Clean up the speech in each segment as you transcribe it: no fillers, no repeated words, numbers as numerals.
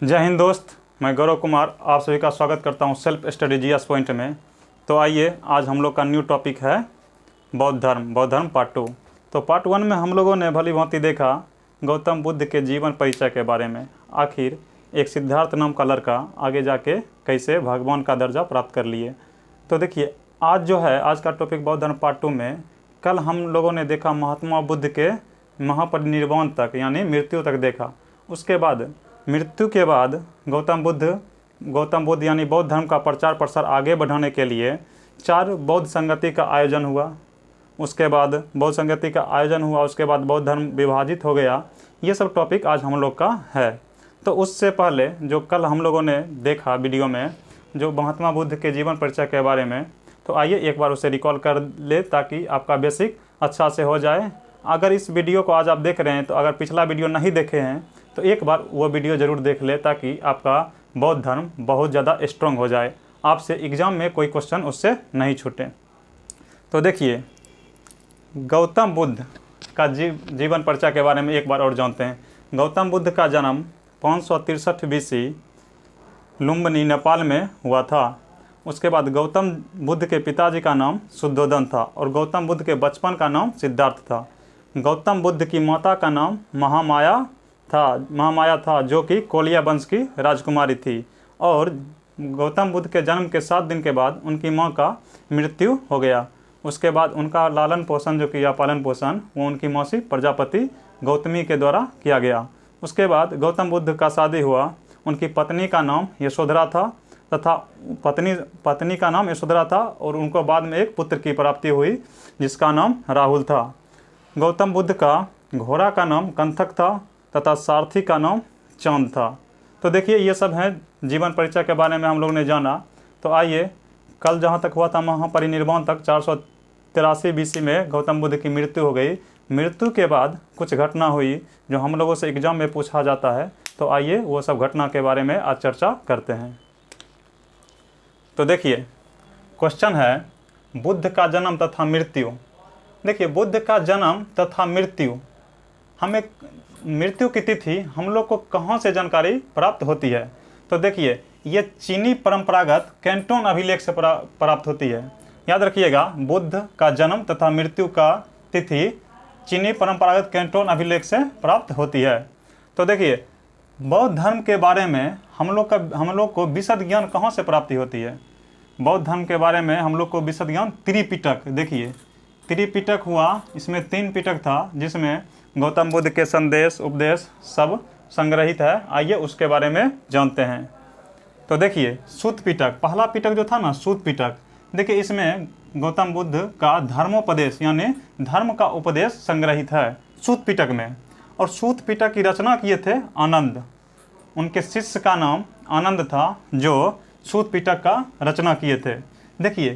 जय हिंद दोस्त, मैं गौरव कुमार आप सभी का स्वागत करता हूं सेल्फ स्टडी जीएस पॉइंट में। तो आइए, आज हम लोग का न्यू टॉपिक है बौद्ध धर्म पार्ट 2। तो पार्ट 1 में हम लोगों ने भली भांति देखा गौतम बुद्ध के जीवन परिचय के बारे में। आखिर एक सिद्धार्थ नाम का लड़का आगे जाके कैसे भगवान का दर्जा प्राप्त कर लिए। तो देखिए, आज जो है आज का टॉपिक बौद्ध धर्म पार्ट 2 में कल हम लोगों ने देखा महात्मा बुद्ध के महापरिनिर्वाण तक, यानी मृत्यु तक देखा। उसके बाद मृत्यु के बाद गौतम बुद्ध यानी बौद्ध धर्म का प्रचार प्रसार आगे बढ़ाने के लिए 4 बौद्ध संगति का आयोजन हुआ। उसके बाद बौद्ध संगति का आयोजन हुआ, उसके बाद बौद्ध धर्म विभाजित हो गया। ये सब टॉपिक आज हम लोग का है। तो उससे पहले जो कल हम लोगों ने देखा वीडियो में जो महात्मा बुद्ध के जीवन परिचय के बारे में, तो आइए एक बार उसे रिकॉल कर ले ताकि आपका बेसिक अच्छा से हो जाए। अगर इस वीडियो को आज आप देख रहे हैं तो अगर पिछला वीडियो नहीं देखे हैं तो एक बार वो वीडियो ज़रूर देख ले ताकि आपका बौद्ध धर्म बहुत ज़्यादा स्ट्रॉन्ग हो जाए, आपसे एग्ज़ाम में कोई क्वेश्चन उससे नहीं छूटे। तो देखिए, गौतम बुद्ध का जीवन परिचय के बारे में एक बार और जानते हैं। गौतम बुद्ध का जन्म 563 BC लुम्बिनी नेपाल में हुआ था। उसके बाद गौतम बुद्ध के पिताजी का नाम शुद्धोदन था और गौतम बुद्ध के बचपन का नाम सिद्धार्थ था। गौतम बुद्ध की माता का नाम महामाया था जो कि कोलिया वंश की राजकुमारी थी। और गौतम बुद्ध के जन्म के 7 दिन के बाद उनकी मां का मृत्यु हो गया। उसके बाद उनका लालन पोषण जो किया, पालन पोषण, वो उनकी मौसी प्रजापति गौतमी के द्वारा किया गया। उसके बाद गौतम बुद्ध का शादी हुआ। उनकी पत्नी का नाम यशोधरा था तथा पत्नी का नाम यशोधरा था और उनको बाद में एक पुत्र की प्राप्ति हुई जिसका नाम राहुल था। गौतम बुद्ध का घोड़ा का नाम कंथक था तथा सारथी का नाम चांद था। तो देखिए, ये सब हैं जीवन परिचय के बारे में हम लोग ने जाना। तो आइए, कल जहाँ तक हुआ था महापरिनिर्वाण तक 483 BC में गौतम बुद्ध की मृत्यु हो गई। मृत्यु के बाद कुछ घटना हुई जो हम लोगों से एग्जाम में पूछा जाता है। तो आइए वो सब घटना के बारे में आज चर्चा करते हैं। तो देखिए, क्वेश्चन है बुद्ध का जन्म तथा मृत्यु। देखिए, बुद्ध का जन्म तथा मृत्यु, हमें मृत्यु की तिथि हम लोग को कहाँ से जानकारी प्राप्त होती है। तो देखिए, ये चीनी परंपरागत कैंटोन अभिलेख से प्राप्त होती है। याद रखिएगा, बुद्ध का जन्म तथा मृत्यु का तिथि चीनी परंपरागत कैंटोन अभिलेख से प्राप्त होती है। तो देखिए, बौद्ध धर्म के बारे में हम लोग को विशद ज्ञान कहाँ से प्राप्ति होती है। बौद्ध धर्म के बारे में हम लोग को विशद ज्ञान त्रिपिटक, देखिए त्रिपिटक हुआ, इसमें 3 पिटक था जिसमें गौतम बुद्ध के संदेश उपदेश सब संग्रहित है। आइए उसके बारे में जानते हैं। तो देखिए, सूत पिटक, पहला पिटक जो था ना सूत पिटक, देखिए इसमें गौतम बुद्ध का धर्मोपदेश यानी धर्म का उपदेश संग्रहित है सूत पिटक में। और सूत पिटक की रचना किए थे आनंद, उनके शिष्य का नाम आनंद था जो सूत पिटक का रचना किए थे। देखिए,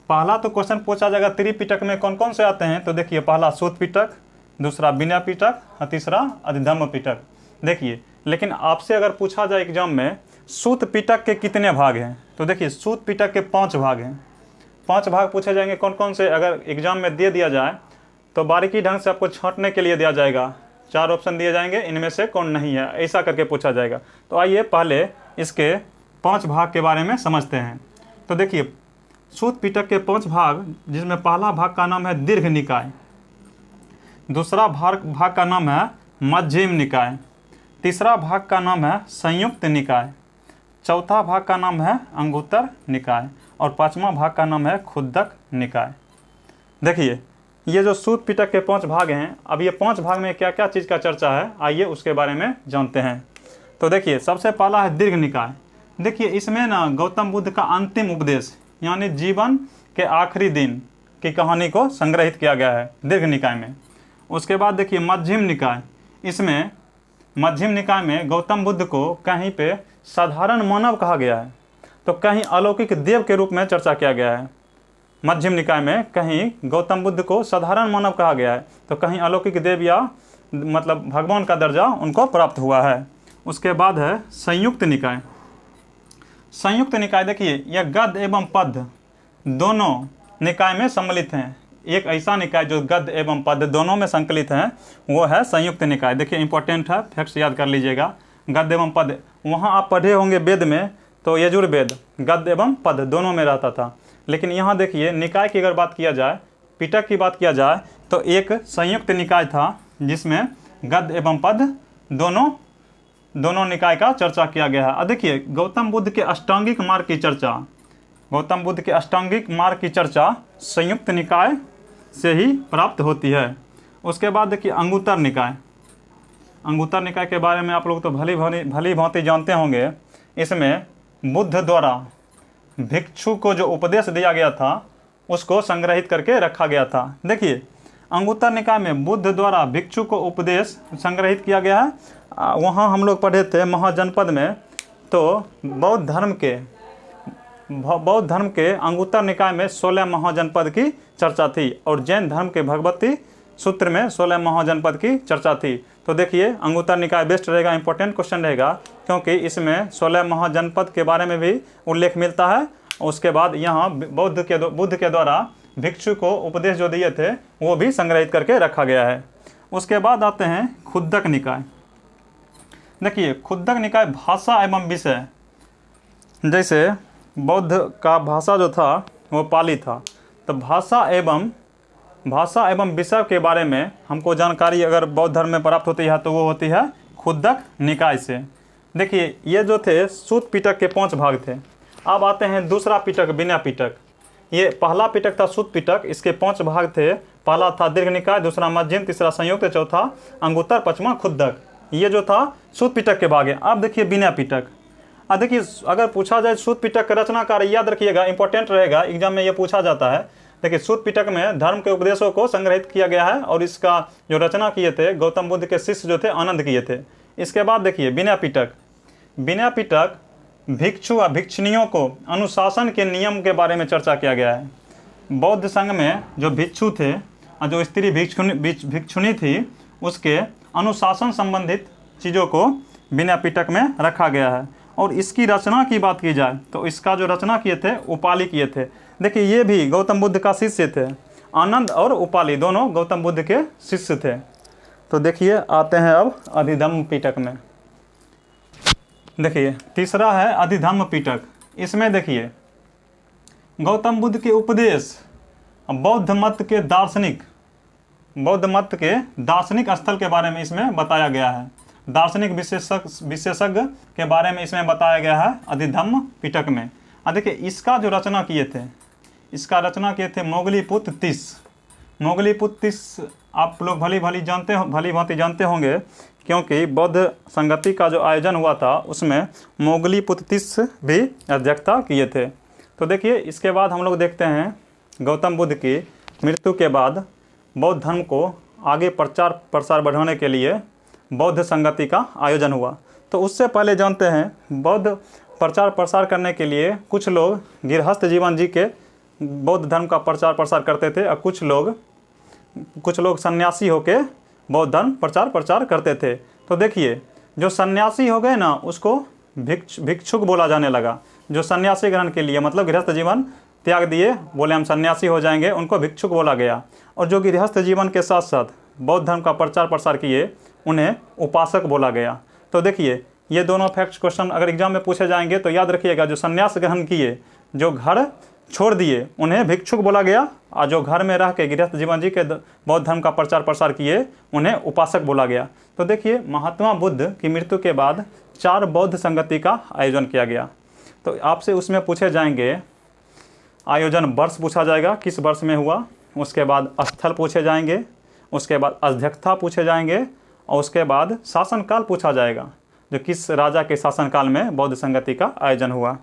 पहला तो क्वेश्चन पूछा जाएगा त्रिपिटक में कौन कौन से आते हैं। तो देखिए, पहला सूत पिटक, दूसरा विनय पिटक और तीसरा अधिधम्म पिटक। देखिए, लेकिन आपसे अगर पूछा जाए एग्जाम में सूत पिटक के कितने भाग हैं, तो देखिए सूत पिटक के 5 भाग हैं। 5 भाग पूछे जाएंगे कौन कौन से, अगर एग्जाम में दे दिया जाए तो बारीकी ढंग से आपको छांटने के लिए दिया जाएगा। 4 ऑप्शन दिए जाएंगे, इनमें से कौन नहीं है, ऐसा करके पूछा जाएगा। तो आइए पहले इसके 5 भाग के बारे में समझते हैं। तो देखिए, सूत पिटक के 5 भाग, जिसमें पहला भाग का नाम है दीर्घ निकाय, दूसरा भाग का नाम है मध्यम निकाय, तीसरा भाग का नाम है संयुक्त निकाय, चौथा भाग का नाम है अंगुत्तर निकाय और 5वां भाग का नाम है खुद्दक निकाय। देखिए, ये जो सूत पिटक के 5 भाग हैं, अब ये 5 भाग में क्या क्या चीज़ का चर्चा है, आइए उसके बारे में जानते हैं। तो देखिए, सबसे पहला है दीर्घ निकाय। देखिए, इसमें ना गौतम बुद्ध का अंतिम उपदेश यानी जीवन के आखिरी दिन की कहानी को संग्रहित किया गया है दीर्घ निकाय में। उसके बाद देखिए मध्यम निकाय, इसमें मध्यम निकाय में गौतम बुद्ध को कहीं पे साधारण मानव कहा गया है तो कहीं अलौकिक देव के रूप में चर्चा किया गया है। मध्यम निकाय में कहीं गौतम बुद्ध को साधारण मानव कहा गया है तो कहीं अलौकिक देव या मतलब भगवान का दर्जा उनको प्राप्त हुआ है। उसके बाद है संयुक्त निकाय। संयुक्त निकाय देखिए, यह गद्य एवं पद्य दोनों निकाय में सम्मिलित हैं। एक ऐसा निकाय जो गद्य एवं पद्य दोनों में संकलित है वो है संयुक्त निकाय। देखिए इंपॉर्टेंट है, फैक्ट्स याद कर लीजिएगा। गद्य एवं पद। वहाँ आप पढ़े होंगे वेद में तो यजुर्वेद गद्य एवं पद दोनों में रहता था, लेकिन यहाँ देखिए निकाय की अगर बात किया जाए, पिटक की बात किया जाए तो एक संयुक्त निकाय था जिसमें गद्य एवं पद दोनों निकाय का चर्चा किया गया है। देखिए गौतम बुद्ध के अष्टांगिक मार्ग की चर्चा, गौतम बुद्ध के अष्टांगिक मार्ग की चर्चा संयुक्त निकाय से ही प्राप्त होती है। उसके बाद देखिए अंगुत्तर निकाय। अंगुत्तर निकाय के बारे में आप लोग तो भली भांति जानते होंगे। इसमें बुद्ध द्वारा भिक्षु को जो उपदेश दिया गया था उसको संग्रहित करके रखा गया था। देखिए अंगुत्तर निकाय में बुद्ध द्वारा भिक्षु को उपदेश संग्रहित किया गया है। वहाँ हम लोग पढ़े थे महाजनपद में, तो बौद्ध धर्म के अंगुत्तर निकाय में 16 महाजनपद की चर्चा थी और जैन धर्म के भगवती सूत्र में 16 महाजनपद की चर्चा थी। तो देखिए अंगुत्तर निकाय बेस्ट रहेगा, इंपॉर्टेंट क्वेश्चन रहेगा, क्योंकि इसमें 16 महाजनपद के बारे में भी उल्लेख मिलता है। उसके बाद यहाँ बुद्ध के द्वारा भिक्षु को उपदेश जो दिए थे वो भी संग्रहित करके रखा गया है। उसके बाद आते हैं खुद्दक निकाय। देखिए खुद्दक निकाय भाषा एवं विषय, जैसे बौद्ध का भाषा जो था वो पाली था, तो भाषा एवं विषय के बारे में हमको जानकारी अगर बौद्ध धर्म में प्राप्त होती है तो वो होती है खुद्दक निकाय से। देखिए ये जो थे सूत पिटक के 5 भाग थे। अब आते हैं दूसरा पिटक विनय पिटक। ये पहला पिटक था सूत पिटक, इसके 5 भाग थे। पहला था दीर्घ निकाय, दूसरा मध्यम, तीसरा संयुक्त, चौथा अंगुत्तर, पांचवा खुद्दक। ये जो था सूत पिटक के भाग है। अब देखिए विनय पिटक। अब देखिए अगर पूछा जाए सूत पिटक का रचनाकार, याद रखिएगा इंपॉर्टेंट रहेगा, एग्जाम में ये पूछा जाता है। देखिए सूत पिटक में धर्म के उपदेशों को संग्रहित किया गया है और इसका जो रचना किए थे गौतम बुद्ध के शिष्य जो थे आनंद किए थे। इसके बाद देखिए विनय पिटक। विनय पिटक भिक्षु व भिक्षुणियों को अनुशासन के नियम के बारे में चर्चा किया गया है। बौद्ध संघ में जो भिक्षु थे और जो स्त्री भिक्षुणी थी उसके अनुशासन संबंधित चीज़ों को विनय पिटक में रखा गया है। और इसकी रचना की बात की जाए तो इसका जो रचना किए थे उपाली किए थे। देखिए ये भी गौतम बुद्ध का शिष्य थे, आनंद और उपाली दोनों गौतम बुद्ध के शिष्य थे। तो देखिए आते हैं अब अधिधम्म पिटक में। देखिए तीसरा है अधिधम्म पिटक। इसमें देखिए गौतम बुद्ध के उपदेश बौद्ध मत के दार्शनिक स्थल के बारे में इसमें बताया गया है। दार्शनिक विशेषज्ञ के बारे में इसमें बताया गया है अधिधम्म पिटक में। देखिए इसका जो रचना किए थे, इसका रचना किए थे मोगलीपुत्र तीस। मोगलीपुत्र तीस आप लोग भली भांति जानते होंगे, क्योंकि बौद्ध संगति का जो आयोजन हुआ था उसमें मोगलीपुत्र तीस भी अध्यक्षता किए थे। तो देखिए इसके बाद हम लोग देखते हैं गौतम बुद्ध की मृत्यु के बाद बौद्ध धर्म को आगे प्रचार प्रसार बढ़ाने के लिए बौद्ध संगति का आयोजन हुआ। तो उससे पहले जानते हैं बौद्ध प्रचार प्रसार करने के लिए कुछ लोग गृहस्थ जीवन जी के बौद्ध धर्म का प्रचार प्रसार करते थे और कुछ लोग सन्यासी होके बौद्ध धर्म प्रचार करते थे। तो देखिए जो सन्यासी हो गए ना उसको भिक्षुक बोला जाने लगा। जो सन्यासी ग्रहण के लिए मतलब गृहस्थ जीवन त्याग दिए, बोले हम सन्यासी हो जाएंगे, उनको भिक्षुक बोला गया। और जो गृहस्थ जीवन के साथ साथ बौद्ध धर्म का प्रचार प्रसार किए उन्हें उपासक बोला गया। तो देखिए ये दोनों फैक्ट्स क्वेश्चन अगर एग्जाम में पूछे जाएंगे तो याद रखिएगा, जो सन्यास ग्रहण किए, जो घर छोड़ दिए, उन्हें भिक्षुक बोला गया, और जो घर में रह के गृहस्थ जीवन जी के बौद्ध धर्म का प्रचार प्रसार किए उन्हें उपासक बोला गया। तो देखिए महात्मा बुद्ध की मृत्यु के बाद 4 बौद्ध संगति का आयोजन किया गया। तो आपसे उसमें पूछे जाएंगे आयोजन वर्ष पूछा जाएगा किस वर्ष में हुआ, उसके बाद स्थल पूछे जाएंगे, उसके बाद अध्यक्षता पूछे जाएंगे, और उसके बाद शासनकाल पूछा जाएगा, जो किस राजा के शासनकाल में बौद्ध संगति का आयोजन हुआ।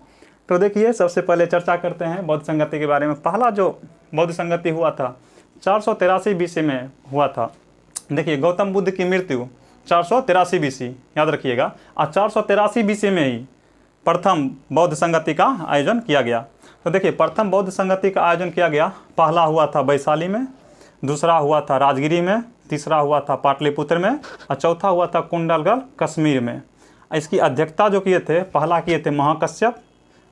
तो देखिए सबसे पहले चर्चा करते हैं बौद्ध संगति के बारे में। पहला जो बौद्ध संगति हुआ था 483 BC में हुआ था। देखिए गौतम बुद्ध की मृत्यु 483 BC याद रखिएगा, और 483 BC में ही प्रथम बौद्ध संगति का आयोजन किया गया। तो देखिए प्रथम बौद्ध संगति का आयोजन किया गया, पहला हुआ था वैशाली में, दूसरा हुआ था राजगिरी में, तीसरा हुआ था पाटलिपुत्र में, और चौथा हुआ था कुंडलगढ़ कश्मीर में। इसकी अध्यक्षता जो किए थे, पहला किए थे महाकश्यप,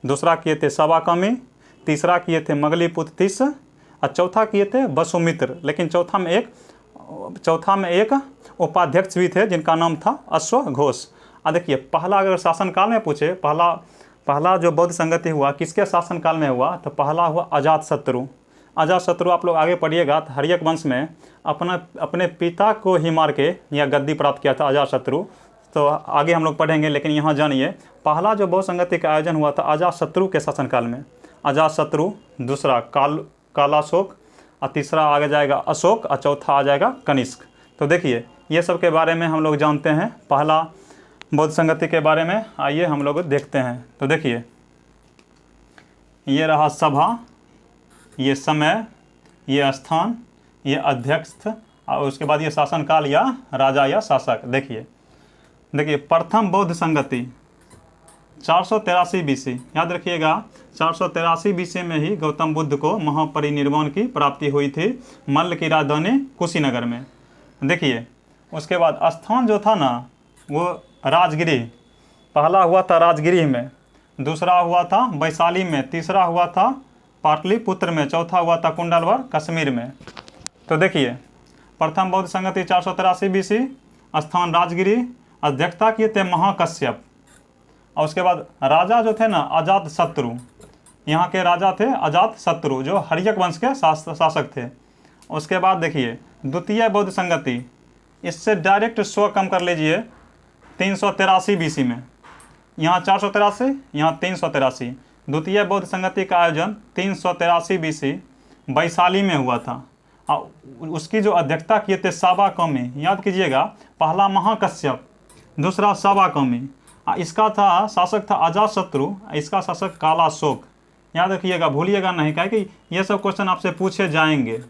दूसरा किए थे सवाकामी, तीसरा किए थे मोगलीपुत्र तीस, और चौथा किए थे वसुमित्र। लेकिन चौथा में एक उपाध्यक्ष भी थे जिनका नाम था अश्वघोष। देखिए पहला अगर शासनकाल में पूछे, पहला जो बौद्ध संगति हुआ किसके शासनकाल में हुआ, तो पहला हुआ अजातशत्रु। अजातशत्रु आप लोग आगे पढ़िएगा तो हर्यक वंश में अपने पिता को ही मार के यह गद्दी प्राप्त किया था अजातशत्रु। तो आगे हम लोग पढ़ेंगे, लेकिन यहाँ जानिए पहला जो बौद्ध संगति का आयोजन हुआ था अजातशत्रु के शासनकाल में। अजातशत्रु, दूसरा कालाशोक, और तीसरा आगे जाएगा अशोक, और चौथा आ जाएगा कनिष्क। तो देखिए ये सब के बारे में हम लोग जानते हैं पहला बौद्ध संगति के बारे में। आइए हम लोग देखते हैं। तो देखिए ये रहा सभा, ये समय, ये स्थान, ये अध्यक्ष, और उसके बाद ये शासनकाल या राजा या शासक। देखिए प्रथम बौद्ध संगति 483 BC, याद रखिएगा 483 BC में ही गौतम बुद्ध को महापरिनिर्वाण की प्राप्ति हुई थी मल्ल की राजधानी कुशीनगर में। देखिए उसके बाद स्थान जो था ना वो राजगिरी, पहला हुआ था राजगिरी में, दूसरा हुआ था वैशाली में, तीसरा हुआ था पाटलिपुत्र में, चौथा हुआ था कुंडलवर कश्मीर में। तो देखिए प्रथम बौद्ध संगति 483 BC, स्थान राजगिरी, अध्यक्षता किए थे महाकश्यप, और उसके बाद राजा जो थे ना अजातशत्रु, यहाँ के राजा थे अजातशत्रु जो हर्यक वंश के शासक थे। उसके बाद देखिए द्वितीय बौद्ध संगति, इससे डायरेक्ट 100 कम कर लीजिए 383 BC में, यहाँ 483, यहाँ 383। द्वितीय बौद्ध संगति का आयोजन 383 BC वैशाली में हुआ था, और उसकी जो अध्यक्षता किए थे साबा कौमी, याद कीजिएगा पहला महाकश्यप, दूसरा साबा कौमी, इसका था शासक था अजातशत्रु, इसका शासक कालाशोक। याद रखिएगा, भूलिएगा नहीं, क्या कि ये सब क्वेश्चन आपसे पूछे जाएंगे,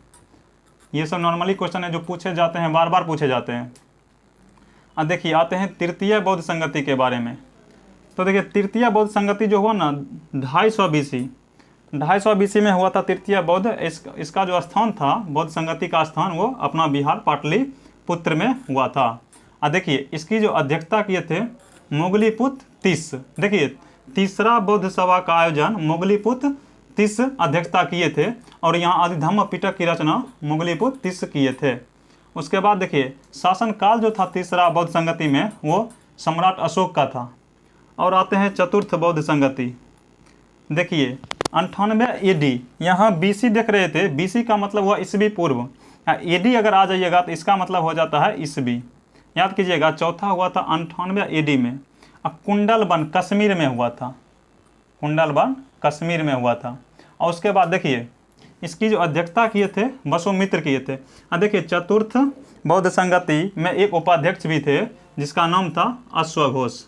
ये सब नॉर्मली क्वेश्चन है जो पूछे जाते हैं, बार बार पूछे जाते हैं। अब देखिए आते हैं तृतीय बौद्ध संगति के बारे में। तो देखिए तृतीय बौद्ध संगति जो हुआ ना 250 BC में हुआ था तृतीय बौद्ध। इसका जो स्थान था बौद्ध संगति का स्थान वो अपना बिहार पाटलिपुत्र में हुआ था। और देखिए इसकी जो अध्यक्षता किए थे मोगलीपुत्र तीस। देखिए तीसरा बौद्ध सभा का आयोजन मोगलीपुत्र तीस अध्यक्षता किए थे, और यहाँ आदिधम्म पिटक की रचना मोगलीपुत्र तीस किए थे। उसके बाद देखिए शासनकाल जो था तीसरा बौद्ध संगति में वो सम्राट अशोक का था। और आते हैं चतुर्थ बौद्ध संगति। देखिए 98 AD, यहाँ BC देख रहे थे, BC का मतलब हुआ ईस्वी पूर्व, AD अगर आ जाइएगा तो इसका मतलब हो जाता है ईस्वी। याद कीजिएगा चौथा हुआ था 98 AD में, कुंडलवन कश्मीर में हुआ था, कुंडलवन कश्मीर में हुआ था। और उसके बाद देखिए इसकी जो अध्यक्षता किए थे वसुमित्र किए थे। देखिए चतुर्थ बौद्ध संगति में एक उपाध्यक्ष भी थे जिसका नाम था अश्वघोष।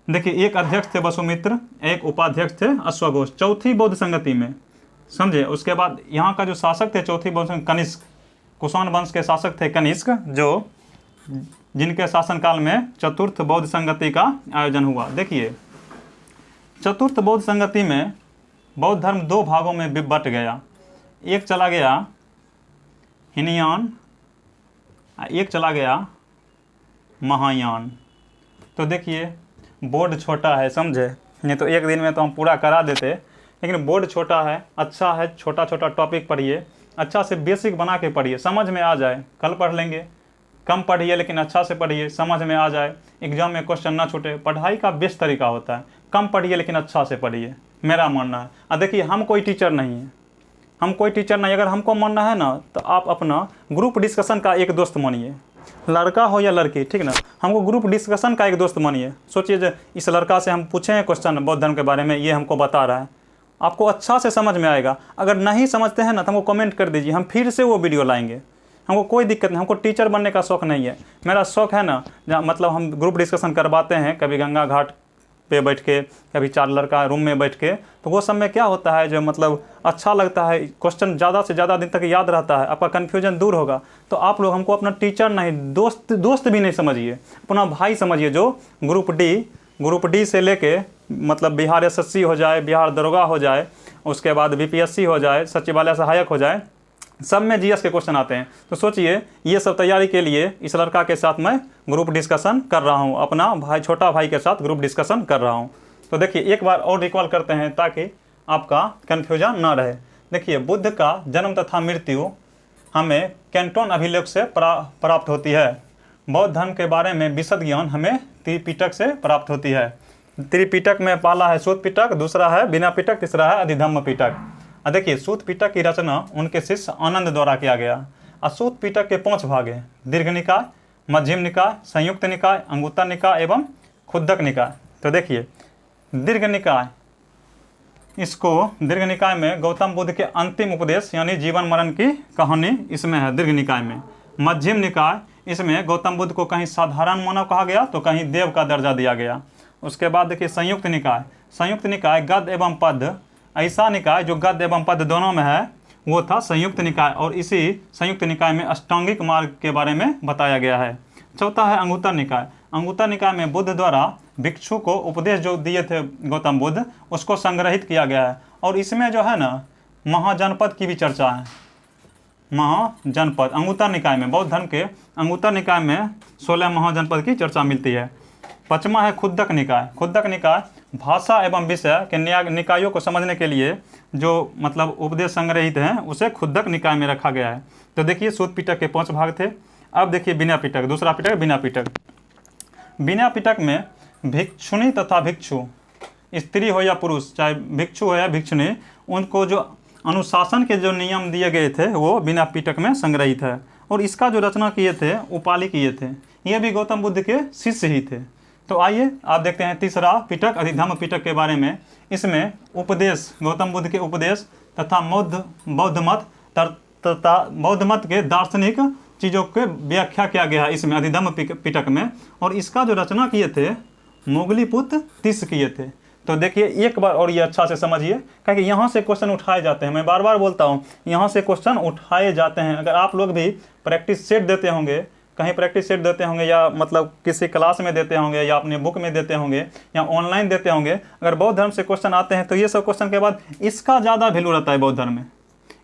देखिए एक अध्यक्ष थे वसुमित्र, एक उपाध्यक्ष थे अश्वघोष चौथी बौद्ध संगति में, समझे। उसके बाद यहाँ का जो शासक थे चौथी बौद्ध संगति कनिष्क, कुषाण वंश के शासक थे कनिष्क, जो जिनके शासनकाल में चतुर्थ बौद्ध संगति का आयोजन हुआ। देखिए चतुर्थ बौद्ध संगति में बौद्ध धर्म दो भागों में बट गया, एक चला गया हीनयान, एक चला गया महायान। तो देखिए बोर्ड छोटा है, समझे, नहीं तो एक दिन में तो हम पूरा करा देते, लेकिन बोर्ड छोटा है, अच्छा है, छोटा छोटा टॉपिक पढ़िए, अच्छा से बेसिक बना के पढ़िए, समझ में आ जाए। कल पढ़ लेंगे, कम पढ़िए लेकिन अच्छा से पढ़िए, समझ में आ जाए, एग्जाम में क्वेश्चन ना छूटे। पढ़ाई का बेस्ट तरीका होता है कम पढ़िए लेकिन अच्छा से पढ़िए, मेरा मानना है। और देखिए हम कोई टीचर नहीं है, हम कोई टीचर नहीं, अगर हमको मानना है ना तो आप अपना ग्रुप डिस्कशन का एक दोस्त मानिए, लड़का हो या लड़की, ठीक ना, हमको ग्रुप डिस्कशन का एक दोस्त मानिए। सोचिए जो इस लड़का से हम पूछें क्वेश्चन बौद्ध धर्म के बारे में, ये हमको बता रहा है, आपको अच्छा से समझ में आएगा। अगर नहीं समझते हैं ना तो हमको कमेंट कर दीजिए, हम फिर से वो वीडियो लाएंगे, हमको कोई दिक्कत नहीं। हमको टीचर बनने का शौक़ नहीं है, मेरा शौक़ है ना जहाँ मतलब हम ग्रुप डिस्कशन करवाते हैं, कभी गंगा घाट पे बैठ के, कभी चार लड़का रूम में बैठ के, तो वो सब में क्या होता है जो मतलब अच्छा लगता है, क्वेश्चन ज़्यादा से ज़्यादा दिन तक याद रहता है, आपका कन्फ्यूजन दूर होगा। तो आप लोग हमको अपना टीचर नहीं, दोस्त भी नहीं समझिए, अपना भाई समझिए, जो ग्रुप डी से लेके मतलब बिहार SSC हो जाए, बिहार दरोगा हो जाए, उसके बाद BPSC हो जाए, सचिवालय सहायक हो जाए, सब में GS के क्वेश्चन आते हैं। तो सोचिए ये सब तैयारी के लिए इस लड़का के साथ मैं ग्रुप डिस्कशन कर रहा हूँ, अपना भाई, छोटा भाई के साथ ग्रुप डिस्कशन कर रहा हूँ। तो देखिए एक बार और रिकॉल करते हैं ताकि आपका कन्फ्यूजन ना रहे। देखिए बुद्ध का जन्म तथा मृत्यु हमें कैंटोन अभिलेख से प्राप्त होती है। बौद्ध धर्म के बारे में विशद ज्ञान हमें त्रिपिटक से प्राप्त होती है। त्रिपिटक में पहला है सूत पिटक, दूसरा है बिना पिटक, तीसरा है अधिधम्म पिटक। देखिए सूत पिटक की रचना उनके शिष्य आनंद द्वारा किया गया। सूत पिटक के 5 भाग हैं: दीर्घ निकाय, मध्यम निकाय, संयुक्त निकाय, अंगुत्तर निकाय एवं खुद्दक निकाय। तो देखिए दीर्घ निकाय, इसको दीर्घ निकाय में गौतम बुद्ध के अंतिम उपदेश यानी जीवन मरण की कहानी इसमें है दीर्घ निकाय में। मध्यम निकाय, इसमें गौतम बुद्ध को कहीं साधारण मानव कहा गया तो कहीं देव का दर्जा दिया गया। उसके बाद देखिए संयुक्त निकाय। संयुक्त निकाय गद्य एवं पद्य, ऐसा निकाय जो गद्य एवं पद्य दोनों में है वो था संयुक्त निकाय, और इसी संयुक्त निकाय में अष्टांगिक मार्ग के बारे में बताया गया है। चौथा है अंगुत्तर निकाय। अंगुत्तर निकाय में बुद्ध द्वारा भिक्षु को उपदेश जो दिए थे गौतम बुद्ध, उसको संग्रहित किया गया है, और इसमें जो है ना महाजनपद की भी चर्चा है। महाजनपद अंगुत्तर निकाय में, बौद्ध धर्म के अंगुत्तर निकाय में 16 महाजनपद की चर्चा मिलती है। 5वां है खुद्दक निकाय। खुद्दक निकाय भाषा एवं विषय के निकायों को समझने के लिए जो मतलब उपदेश संग्रहित हैं उसे खुद्दक निकाय में रखा गया है। तो देखिए सूत पिटक के 5 भाग थे। अब देखिए बिना पिटक, दूसरा पिटक बिना पिटक। बिना पिटक में भिक्षुणी तथा भिक्षु, स्त्री हो या पुरुष, चाहे भिक्षु हो या भिक्षुणी, उनको जो अनुशासन के जो नियम दिए गए थे वो बिना पिटक में संग्रहित है। और इसका जो रचना किए थे उपाली किए थे, ये भी गौतम बुद्ध के शिष्य ही थे। तो आइए आप देखते हैं तीसरा पिटक अधिधम्म पिटक के बारे में। इसमें उपदेश, गौतम बुद्ध के उपदेश तथा बौद्ध मत के दार्शनिक चीज़ों के व्याख्या किया गया है इसमें अधिधम्म पिटक में। और इसका जो रचना किए थे मोगलीपुत्र तिस किए थे। तो देखिए एक बार और ये अच्छा से समझिए, क्योंकि यहाँ से क्वेश्चन उठाए जाते हैं। मैं बार बार बोलता हूँ यहाँ से क्वेश्चन उठाए जाते हैं। अगर आप लोग भी प्रैक्टिस सेट देते होंगे, कहीं प्रैक्टिस सेट देते होंगे या मतलब किसी क्लास में देते होंगे या अपने बुक में देते होंगे या ऑनलाइन देते होंगे, अगर बौद्ध धर्म से क्वेश्चन आते हैं तो ये सब क्वेश्चन के बाद इसका ज़्यादा वैल्यू रहता है बौद्ध धर्म में,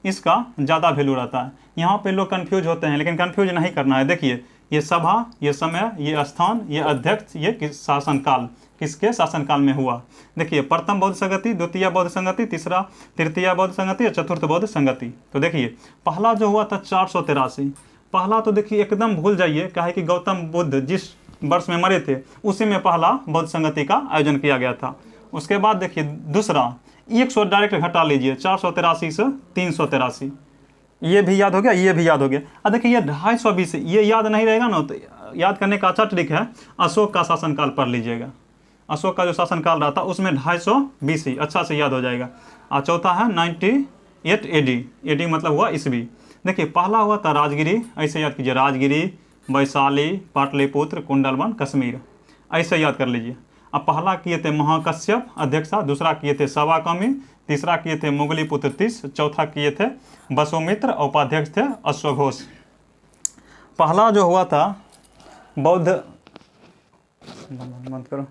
इसका ज़्यादा वैल्यू रहता है। यहाँ पे लोग कंफ्यूज होते हैं, लेकिन कंफ्यूज नहीं करना है। देखिए ये सभा, ये समय, ये स्थान, ये अध्यक्ष, ये शासनकाल किसके शासनकाल में हुआ। देखिए प्रथम बौद्ध संगति, द्वितीय बौद्ध संगति, तृतीय बौद्ध संगति और चतुर्थ बौद्ध संगति। तो देखिए पहला जो हुआ था 483। पहला तो देखिए एकदम भूल जाइए, क्या है कि गौतम बुद्ध जिस वर्ष में मरे थे उसी में पहला बौद्ध संगति का आयोजन किया गया था। उसके बाद देखिए दूसरा 100 डायरेक्ट घटा लीजिए, 483 से 383, ये भी याद हो गया, ये भी याद हो गया। अब देखिए ये 250, ये याद नहीं रहेगा ना, तो याद करने का अच्छा ट्रिक है, अशोक का शासनकाल पढ़ लीजिएगा। अशोक का जो शासनकाल रहा था उसमें 250 अच्छा से याद हो जाएगा। और चौथा है 98 AD, AD मतलब हुआ ईस्वी। देखिए पहला हुआ था राजगिरी, ऐसे याद कीजिए, राजगिरी, वैशाली, पाटलिपुत्र, कुंडलवन, कश्मीर, ऐसे याद कर लीजिए। अब पहला किए थे महाकश्यप अध्यक्षा, दूसरा किए थे सवाकमी, तीसरा किए थे मोगलीपुत्र तिस, चौथा किए थे वसुमित्र, उपाध्यक्ष थे अश्वघोष। पहला जो हुआ था बौद्ध, मत करो,